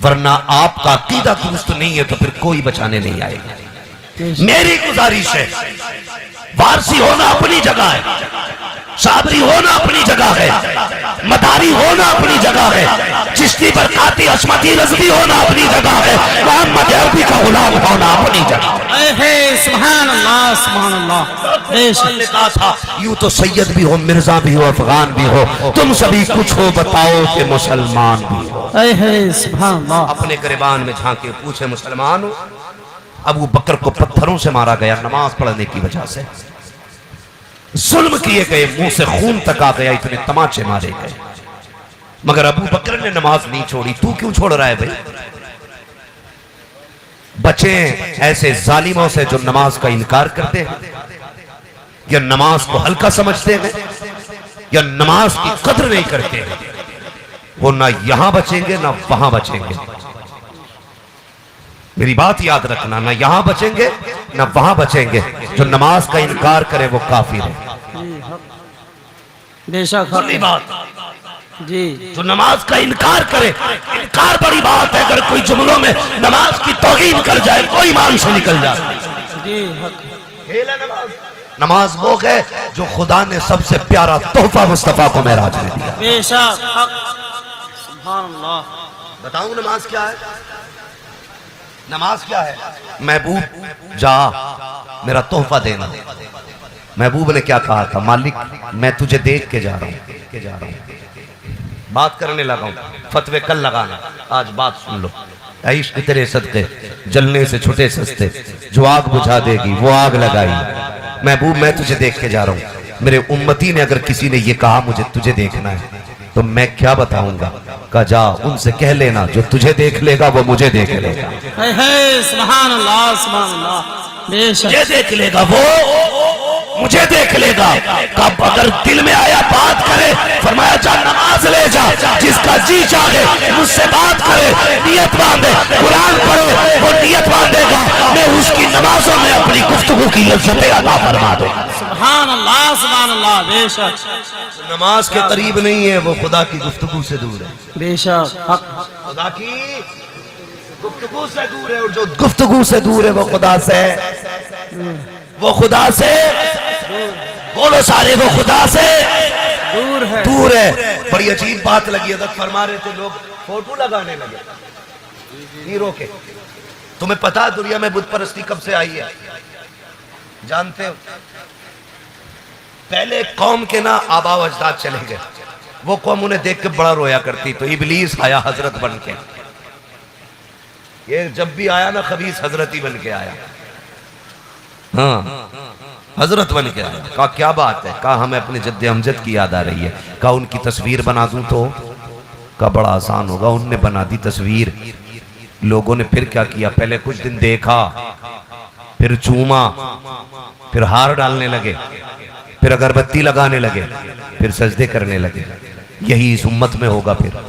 ورنہ آپ کا عقیدہ درست نہیں ہے تو پھر کوئی بچانے نہیں آئے گا. میری گزارش ہے، وارسی ہونا اپنی جگہ ہے، صابری ہونا اپنی جگہ ہے، مداری ہونا اپنی جگہ ہے، چشتی برکاتی عصمتی رضوی ہونا اپنی جگہ ہے، محمد عربی کا غلام ہونا اپنی جگہ ہے. سبحان اللہ سبحان اللہ. نے کہا تھا یوں تو سید بھی ہو، مرزا بھی ہو، افغان بھی ہو، تم سبھی کچھ ہو، بتاؤ کہ مسلمان بھی ہو. سبحان اللہ. اپنے گریبان میں جھانکے پوچھے مسلمان ہو؟ ابو بکر کو پتھروں سے مارا گیا نماز پڑھنے کی وجہ سے، ظلم کیے گئے، منہ سے خون تک آ گیا، اتنے تماچے مارے گئے، مگر ابو بکر نے نماز نہیں چھوڑی. تو کیوں چھوڑ رہا ہے بھائی؟ بچیں ایسے ظالموں سے جو نماز کا انکار کرتے ہیں، یا نماز کو ہلکا سمجھتے ہیں، یا نماز کی قدر نہیں کرتے ہیں. وہ نہ یہاں بچیں گے نہ وہاں بچیں گے. میری بات یاد رکھنا، نہ یہاں بچیں گے نہ وہاں بچیں گے. جو نماز کا انکار کرے وہ کافر ہے. بے شک سنی بات، جی جو نماز کا انکار کرے، انکار بڑی بات ہے. اگر کوئی جملوں میں نماز کی توہین کر جائے، کوئی ایمان سے نکل جائے. جی نماز وہ ہے جو خدا نے سب سے پیارا تحفہ مصطفیٰ کو معراج میں دیا. بے شک سبحان اللہ. بتاؤں نماز کیا ہے؟ نماز کیا ہے؟ محبوب جا میرا تحفہ دینا. محبوب نے کیا کہا تھا؟ مالک میں تجھے دیکھ کے جا رہا ہوں. بات کرنے لگا ہوں، فتوے کل لگانا، آج بات سن لو. عشق تیرے صدقے جلنے سے چھٹے سستے، جو آگ بجھا دے گی وہ آگ لگائی. محبوب میں تجھے دیکھ کے جا رہا ہوں. میرے امتی نے اگر کسی نے یہ کہا مجھے تجھے دیکھنا ہے تو میں کیا بتاؤں گا؟ کہا جا ان سے کہہ لینا جو تجھے دیکھ لے گا وہ مجھے دیکھ لے گا. سبحان اللہ سبحان اللہ. بے شک مجھے دیکھ لے گا، وہ مجھے دیکھ لے گا. کب اگر دل میں آیا بات کرے، فرمایا جا نماز لے جا، جس کا جی چاہے مجھ سے بات کرے، نیت باندھے، قرآن پڑھے، وہ نیت باندھے گا، میں اس کی نمازوں میں اپنی گفتگو کی لذتیں عطا فرما دوں. سبحان اللہ سبحان اللہ. بے شک نماز کے قریب نہیں ہے، وہ خدا کی گفتگو سے دور ہے. بے شک خدا کی گفتگو سے دور ہے، اور جو گفتگو سے دور ہے وہ خدا سے، وہ خدا سے، بولو سارے، وہ خدا سے دور ہے. بڑی عجیب بات لگی، حضرت فرما رہے تھے لوگ فوٹو لگانے لگے ہیرو کے. تمہیں پتا ہے دنیا میں بت پرستی کب سے آئی ہے؟ جانتے ہو؟ پہلے قوم کے نا آبا و اجداد چلے گئے، وہ قوم انہیں دیکھ کے بڑا رویا کرتی، تو ابلیس آیا حضرت بن کے. یہ جب بھی آیا نا خبیث حضرت ہی بن کے آیا. ہاں حضرت بن کے آیا. کہا کیا بات ہے؟ کہا ہمیں اپنے جد امجد کی یاد آ رہی ہے. کہا ان کی تصویر بنا دوں تو؟ کہا بڑا آسان ہوگا. ان نے بنا دی تصویر. لوگوں نے پھر کیا کیا؟ پہلے کچھ دن دیکھا، پھر چوما، پھر ہار ڈالنے لگے، پھر اگربتی لگانے لگے، پھر سجدے کرنے لگے. یہی اس امت میں ہوگا. پھر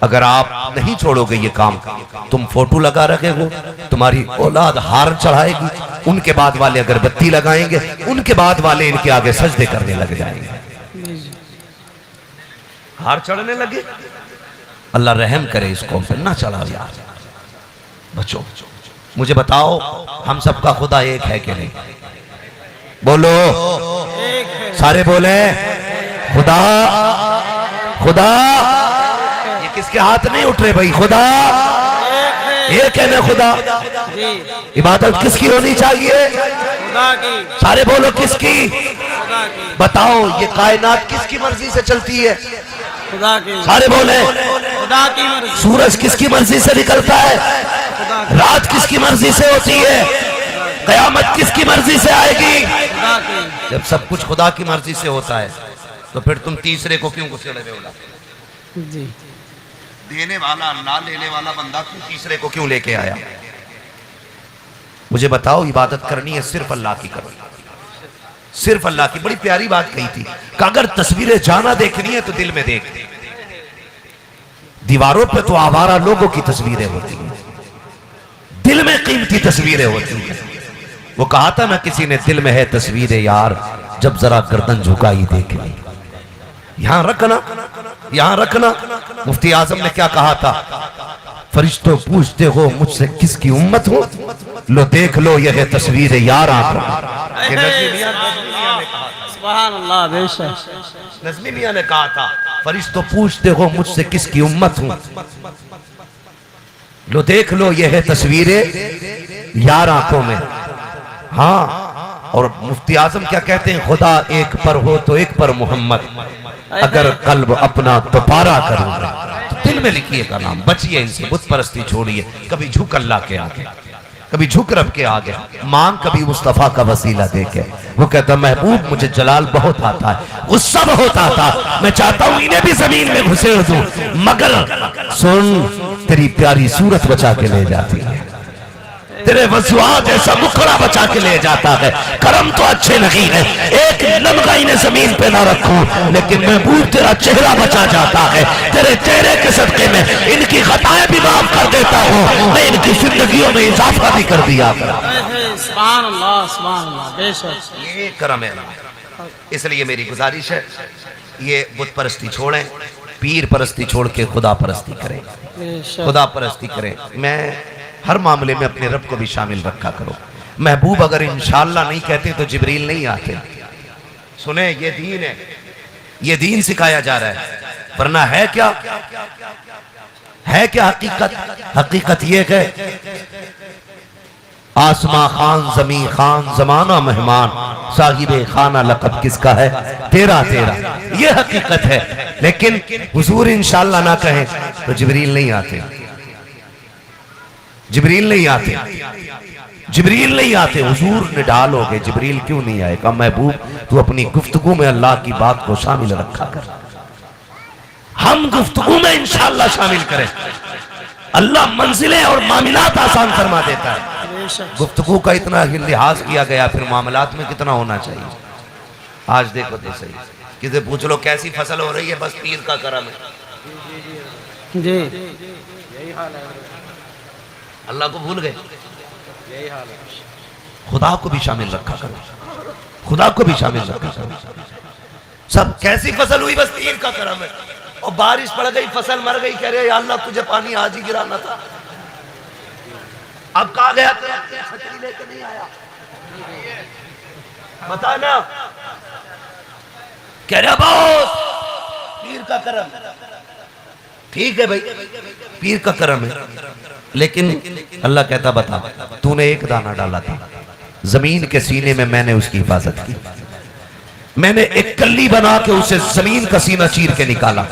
اگر آپ نہیں چھوڑو گے یہ کام، تم فوٹو لگا رکھے ہو، تمہاری اولاد ہار چڑھائے گی، ان کے بعد والے اگربتی لگائیں گے، ان کے بعد والے ان کے آگے سجدے کرنے لگ جائیں گے. ہار چڑھنے لگے. اللہ رحم کرے اس قوم پہ، نہ چڑھا یار. بچو مجھے بتاؤ ہم سب کا خدا ایک ہے کہ نہیں؟ بولو سارے بولیں خدا. خدا یہ کس کے ہاتھ نہیں اٹھ رہے بھائی؟ خدا ایک ہے نا. خدا عبادت کس کی ہونی چاہیے؟ سارے بولو کس کی؟ بتاؤ یہ کائنات کس کی مرضی سے چلتی ہے؟ سارے بولیں. سورج کس کی مرضی سے نکلتا ہے؟ رات کس کی مرضی سے ہوتی ہے؟ قیامت کس کی مرضی سے آئے گی؟ جب سب کچھ خدا کی مرضی سے ہوتا ہے تو پھر تم تیسرے کو کیوں غصے لگے ہو؟ دینے والا اللہ، لینے والا بندہ تیسرے کو کیوں لے کے آیا؟ مجھے بتاؤ عبادت کرنی ہے صرف اللہ کی کرو، صرف اللہ کی. بڑی پیاری بات کہی تھی کہ اگر تصویریں جانا دیکھنی ہے تو دل میں دیکھ. دیواروں پہ تو آوارہ لوگوں کی تصویریں ہوتی ہیں، دل میں قیمتی تصویریں ہوتی ہیں. وہ کہا تھا نا کسی نے، دل میں ہے تصویر یار جب ذرا گردن جھکائی دیکھ لی. یہاں رکھنا، یہاں رکھنا. مفتی اعظم نے کیا کہا تھا؟ فرشتوں پوچھتے ہو مجھ سے کس کی امت ہوں، لو دیکھ لو یہ ہے تصویر یار آنکھوں میں۔ سبحان اللہ، بے شک نظمی میاں نے کہا تھا فرشتوں پوچھتے ہو مجھ سے کس کی امت ہوں، لو دیکھ لو یہ ہے تصویر یار آنکھوں میں۔ ہاں، اور مفتی اعظم کیا کہتے ہیں، خدا ایک پر ہو تو ایک پر محمد، اگر قلب اپنا دوبارہ کروں گا۔ دل میں لکھیے کا نام، بچیے ان سے، بت پرستی چھوڑیے، کبھی جھک اللہ کے آگے، کبھی جھک رب کے آگے، مانگ کبھی مصطفیٰ کا وسیلہ دے کے۔ وہ کہتا محبوب مجھے جلال بہت آتا ہے، غصہ بہت آتا، میں چاہتا ہوں انہیں بھی زمین میں گھسیڑ دوں، مگر سن تیری پیاری صورت بچا کے لے جاتی ہے، تیرے وضوعات جیسا مکڑا بچا کے لے جاتا ہے۔ کرم تو اچھے نہیں ہے، ایک لمحہ انہیں زمین پہ نہ رکھوں، لیکن محبوب تیرا چہرہ بچا جاتا ہے، تیرے چہرے کے صدقے میں ان کی خطائیں بھی معاف کر دیتا ہوں، میں ان کی زندگیوں میں اضافہ بھی کر دیا کرا۔ سبحان اللہ، سبحان اللہ، بے شک یہ کرم ہے۔ اس لیے میری گزارش ہے یہ بت پرستی چھوڑیں، پیر پرستی چھوڑ کے خدا پرستی کریں، بے شک خدا پرستی کریں۔ میں ہر معاملے میں اپنے رب کو بھی شامل رکھا کرو۔ محبوب اگر انشاءاللہ نہیں کہتے تو جبریل نہیں آتے۔ سنیں یہ دین ہے، یہ دین سکھایا جا رہا ہے، ورنہ ہے کیا حقیقت؟ حقیقت یہ کہ آسماں خان زمین خان زمانہ مہمان، صاحب خانہ لقب کس کا ہے؟ تیرا تیرا، یہ حقیقت ہے۔ لیکن حضور انشاءاللہ نہ کہیں تو جبریل نہیں آتے، جبریل نہیں آتے، جبریل نہیں آتے۔ حضور نے ڈالو گے جبریل کیوں نہیں آئے گا؟ محبوب تو اپنی گفتگو میں اللہ کی بات کو شامل رکھا کر، ہم گفتگو میں انشاءاللہ شامل کریں، اللہ منزلیں اور معاملات آسان فرما دیتا ہے۔ گفتگو کا اتنا لحاظ کیا گیا، پھر معاملات میں کتنا ہونا چاہیے۔ آج دیکھو دے صحیح، کسی پوچھ لو کیسی فصل ہو رہی ہے، بس پیر کا کرم ہے۔ جی، اللہ کو بھول گئے، خدا کو بھی شامل رکھا کرو، خدا کو بھی شامل رکھا کرو۔ سب کیسی فصل ہوئی، بس پیر کا کرم ہے۔ اور بارش پڑ گئی، فصل مر گئی، کہہ رہے یا اللہ تجھے پانی آج ہی گرانا تھا، اب کہا گیا چھتری لے کے نہیں آیا، بتانا کہہ رہا بہت پیر کا کرم۔ ٹھیک ہے بھائی، پیر کا کرم ہے، لیکن اللہ کہتا بتا تو نے ایک دانہ ڈالا تھا زمین کے سینے میں نے اس کی حفاظت کی، میں نے ایک کلی بنا کے اسے زمین کا سینہ چیر کے نکالا۔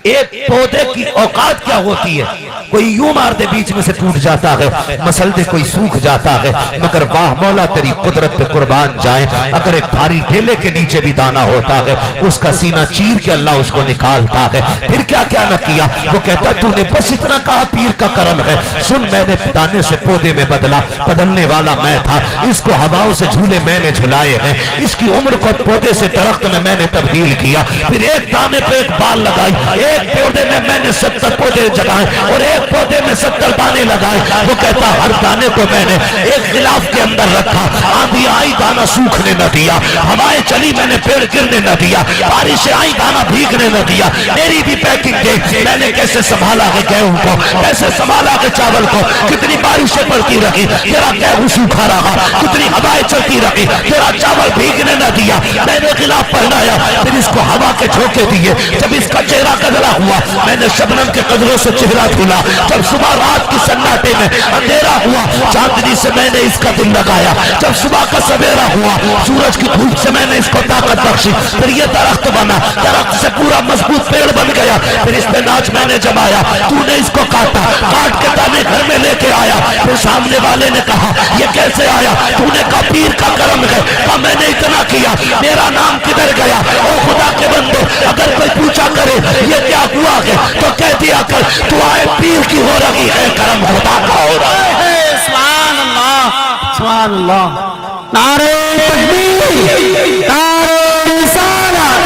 ایک پودے کی اوقات کیا ہوتی ہے، کوئی یوں مار دے بیچ میں سے ٹوٹ جاتا ہے، مسل دے کوئی سوکھ جاتا ہے، مگر واہ مولا تیری قدرت پہ قربان جائیں، اگر ایک بھاری ٹھیلے کے نیچے بھی دانہ ہوتا ہے اس کا سینہ چیر کے اللہ اس کو نکالتا ہے۔ پھر کیا کیا نہ کیا، وہ کہتا تو نے بس اتنا کہا پیر کا کرم ہے، سن میں نے دانے سے پودے میں بدلا، بدلنے والا میں تھا، اس کو ہواؤں سے جھولے میں نے جھلائے ہیں، اس کی عمر کو پودے سے درخت میں نے تبدیل کیا، پھر ایک دانے پہ ایک بال لگائی، ایک پودے میں نے 70 پودے جگائے اور ایک پودے میں 70 دانے لگائے۔ وہ کہتا ہر دانے کو میں نے ایک غلاف کے اندر رکھا، آندھی آئی دانا سوکھنے نہ دیا، ہوائیں چلی میں نے پیڑ گرنے نہ دیا، بارشیں آئی دانا بھیگنے نہ دیا۔ میری بھی پیکنگ دیکھ میں نے کیسے سنبھالا ہے گیہوں کو، کیسے سنبھالا ہے چاول کو، کتنی بارشیں پڑتی رہی تیرا گیہوں سوکھا رہا، کتنی ہوائیں چلتی رہی تیرا چاول بھیگنے نہ دیا۔ میں نے غلاف پہنایا، پھر اس کو ہوا کے جھونکے دیے، جب اس کا چہرہ کدلا ہوا میں نے شبنم کے قدروں سے چہرہ دھلا، جب صبح رات کی سناٹے میں اندھیرا ہوا چاندنی سے میں نے اس کا دل لگایا، جب صبح کا سویرا ہوا سورج کی دھوپ سے میں نے اس کو طاقت بخشی، پھر یہ درخت بنا، درخت سے پورا مضبوط پیڑ بن گیا، پھر اس پہ ناچ میں نے جمایا، تو نے اس کو کاٹا، کاٹ کے دانے گھر میں لے کے آیا، پھر سامنے والے نے کہا یہ کیسے آیا، تو نے کہا پیر کا کرم ہے، کہا میں نے اتنا کیا، میرا نام کدھر گیا؟ او خدا کے بندے اگر کوئی پوچھا کرے یہ کیا ہوا ہے تو کہہ دیا کر دعائیں پیر کی ہو رہی ہے، کرم خدا کا ہو رہا ہے۔ سبحان اللہ، سبحان اللہ، نعرہ تکبیر، نعرہ رسالت،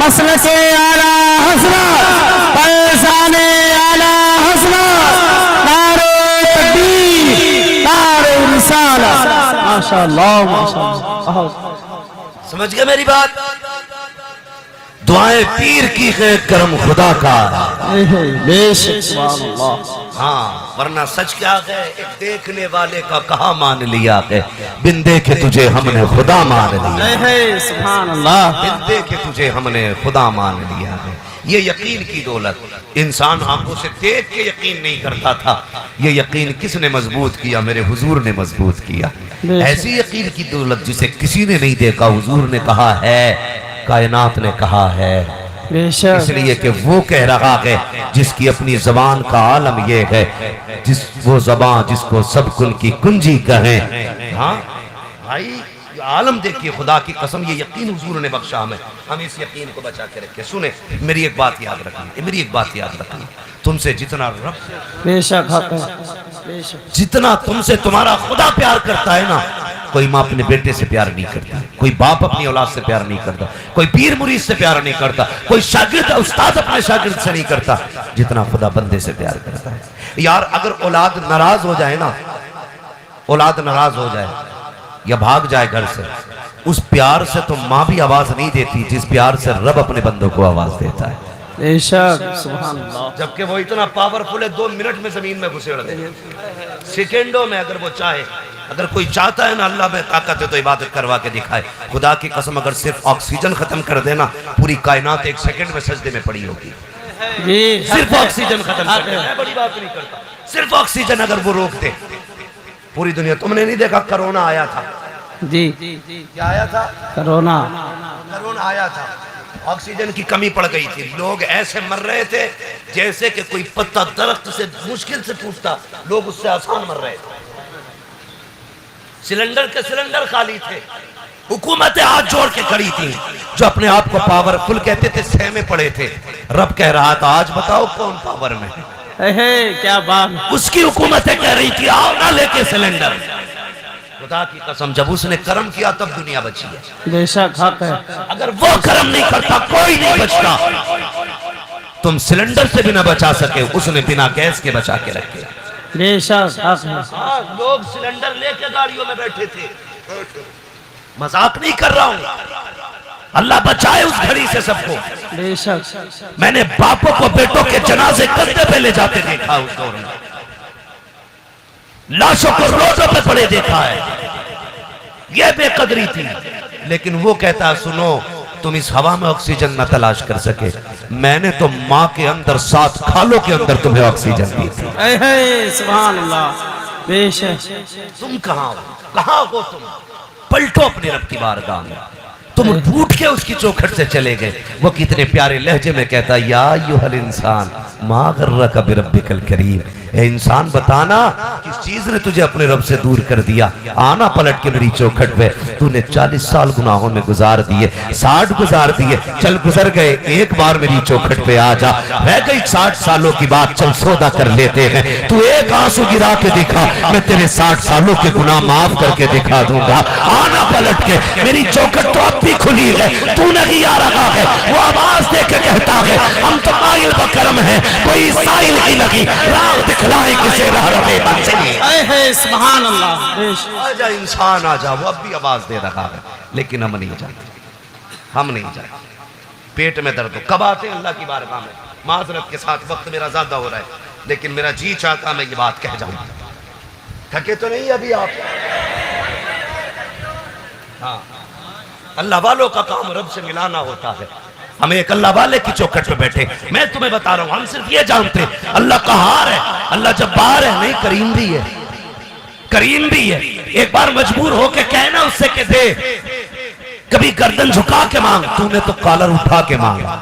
مسلک اعلی حضرت، فیضان اعلی حضرت، نعرہ تکبیر، نعرہ رسالت، ماشاءاللہ ماشاءاللہ۔ سمجھ گئے میری بات؟ دعائیں پیر کی ہے، کرم خدا کا۔ بے شک، سبحان اللہ۔ ہاں ورنہ سچ کیا ہے، ایک دیکھنے والے کا کہا مان لیا ہے، بن دیکھے تجھے ہم نے خدا مان لیا، ہے سبحان اللہ بن دیکھے تجھے ہم نے خدا مان لیا ہے۔ یہ یقین کی دولت، انسان آنکھوں سے دیکھ کے یقین نہیں کرتا تھا، یہ یقین کس نے مضبوط کیا؟ میرے حضور نے مضبوط کیا۔ ایسی یقین کی دولت جسے کسی نے نہیں دیکھا، حضور نے کہا ہے، کائنات نے کہا ہے، بے شک اس لیے کہ وہ کہہ رہا ہے جس کی اپنی زبان کا عالم یہ ہے، وہ زبان جس کو سب کن کی کنجی کہیں۔ ہاں بھائی عالم دیکھیے، خدا کی قسم یہ یقین حضور نے بخشا ہمیں، ہم اس یقین کو بچا کے رکھیں۔ سنیں میری ایک بات یاد رکھیں، میری ایک بات یاد رکھیں، تم سے جتنا رب بے شک حق ہے بے شک جتنا تم سے تمہارا خدا پیار کرتا ہے نا، کوئی ماں اپنے بیٹے سے پیار نہیں کرتی، کوئی باپ اپنی اولاد سے پیار نہیں کرتا، کوئی پیر مرید سے پیار نہیں کرتا، کوئی شاگرد استاد اپنے شاگرد سے نہیں کرتا جتنا خدا بندے سے پیار کرتا ہے۔ یار اگر اولاد ناراض ہو جائے نا، اولاد ناراض ہو جائے یا بھاگ جائے گھر سے، اس پیار سے تو ماں بھی آواز نہیں دیتی جس پیار سے رب اپنے بندوں کو آواز دیتا ہے۔ بے شک سبحان اللہ جبکہ وہ اتنا پاورفل ہے، 2 منٹ میں زمین میں گھسیڑ دے، سیکنڈوں میں اگر وہ چاہے، اگر کوئی چاہتا ہے نا اللہ میں طاقت ہے تو عبادت کروا کے دکھائے۔ خدا کی قسم اگر صرف آکسیجن ختم کر دینا، پوری کائنات 1 سیکنڈ میں سجدے میں پڑی ہوگی۔ جی صرف آکسیجن ختم کر دینا، میں بڑی بات نہیں کرتا، صرف آکسیجن اگر وہ روک دے پوری دنیا۔ تم نے نہیں دیکھا کرونا آیا تھا؟ جی کیا آیا تھا؟ کرونا آیا تھا، آکسیجن کی کمی پڑ گئی تھی، لوگ ایسے مر رہے تھے جیسے کہ کوئی پتہ درخت سے مشکل سے ٹوٹتا، لوگ اس سے آسان مر رہے تھے۔ سلنڈر کے سلنڈر خالی تھے، حکومتیں ہاتھ جوڑ کے کھڑی تھی، جو اپنے آپ کو پاورفل کہتے تھے سہ میں پڑے تھے۔ رب کہہ رہا تھا آج بتاؤ کون پاور میں ہے؟ کیا بات اس کی حکومتیں کہہ رہی تھی آؤ نہ لے کے سلنڈر۔ خدا کی قسم جب اس نے کرم کیا تب دنیا بچی ہے۔ بے شک حق ہے اگر وہ کرم نہیں کرتا کوئی نہیں بچتا۔ تم سلنڈر سے بھی نہ بچا سکے، اس نے بنا گیس کے بچا کے رکھے۔ بے شک حق ہے لوگ سلنڈر لے کے گاڑیوں میں بیٹھے تھے، مذاق نہیں کر رہا ہوں، اللہ بچائے اس گھڑی سے سب کو۔ بے شک میں نے باپوں کو بیٹوں کے جنازے کندھے پہ لے جاتے دیکھا، اس دور میں لاشوں کو روڈوں پہ پڑے دیکھا ہے۔ یہ بے قدری تھی، لیکن وہ کہتا سنو تم اس ہوا میں آکسیجن نہ تلاش کر سکے، میں نے تو ماں کے اندر 7 کھالوں کے اندر تمہیں آکسیجن دی تھی۔ سبحان اللہ بے شک تم کہاں ہو تم؟ پلٹو اپنے رب کی بارگاہ میں، تم ٹوٹ کے اس کی چوکھٹ سے چلے گئے۔ وہ کتنے پیارے لہجے میں کہتا یا ایھا الانسان ما غرک بربک الکریم، اے انسان بتانا کس چیز نے تجھے اپنے رب سے دور کر دیا؟ آنا پلٹ کے میری چوکھٹ پہ، تو نے 40 سال گناہوں میں گزار دیے، 60 گزار دیے، چل گزر گئے، ایک بار میری چوکھٹ پہ آ جا، رہ گئی 60 سالوں کی بات، چل سودا کر لیتے ہیں، تو ایک آنسو گرا کے دکھا، میں تیرے 60 سالوں کے گناہ معاف کر کے دکھا دوں گا۔ آنا پلٹ کے، میری چوکھٹ تو اب بھی کھلی ہے، تو نہیں آ رہا ہے۔ وہ آواز دے کے کہتا ہے ہم تو قائل بکرم ہیں، کوئی سائل ہی لگی، راہ دکھلائے کسے راہ رہے منزلی۔ سبحان اللہ بے شک آجا انسان آجا، وہ اب بھی آواز دے رہا ہے، لیکن ہم نہیں جاتے، ہم نہیں جاتے۔ پیٹ میں درد ہو، کب آتے ہیں اللہ کی بارگاہ میں؟ معذرت کے ساتھ وقت میرا زیادہ ہو رہا ہے، لیکن میرا جی چاہتا میں یہ بات کہہ جاؤں۔ تھکے تو نہیں ابھی آپ؟ ہاں اللہ والوں کا کام رب سے ملانا ہوتا ہے، ہمیں ایک اللہ والے کی چوکھٹ پہ بیٹھے۔ میں تمہیں بتا رہا ہوں، ہم صرف یہ جانتے اللہ قہار ہے، اللہ جبار ہے، نہیں کریم بھی ہے، کریم بھی ہے۔ ایک بار مجبور ہو کے کہنا اس سے کہ دے، کبھی گردن جھکا کے مانگ، تو نے تو کالر اٹھا کے مانگا،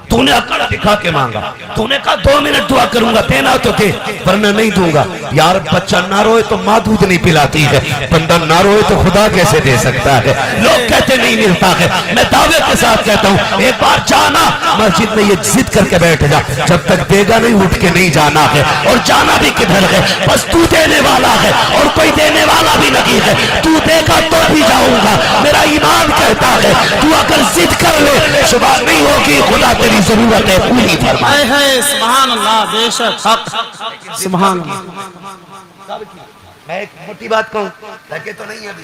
تو نے اکڑ دکھا کے مانگا، تو نے کہا 2 منٹ دعا کروں گا، دینا تو دے ورنہ نہیں دوں گا۔ یار بچہ نہ روئے تو ماں دودھ نہیں پلاتی ہے، بندہ نہ روئے تو خدا کیسے دے سکتا ہے؟ لوگ کہتے نہیں ملتا ہے، میں دعوے کے ساتھ کہتا ہوں ایک بار جانا مسجد میں یہ ضد کر کے بیٹھ جا، جب تک دے گا نہیں اٹھ کے نہیں جانا ہے، اور جانا بھی کدھر ہے؟ بس تو دینے والا ہے اور کوئی دینے والا بھی نہیں ہے، تو دے گا تو بھی جاؤں گا، میرا ایمان کہتا ہے تو اگر ضد کر لے شبہ نہیں ہوگی خدا تیری ضرورت ہے پوری فرمائے۔ سبحان اللہ بے شک حق سبحان اللہ۔ میں ایک موٹی بات کہوں، تھکے تو نہیں ابھی؟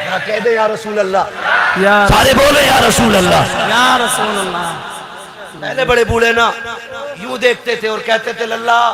ذرا کہہ دے یا رسول اللہ، یا سارے بولے یا رسول اللہ۔ یا رسول اللہ پہلے بڑے بوڑھے نا یوں دیکھتے تھے اور کہتے تھے اللہ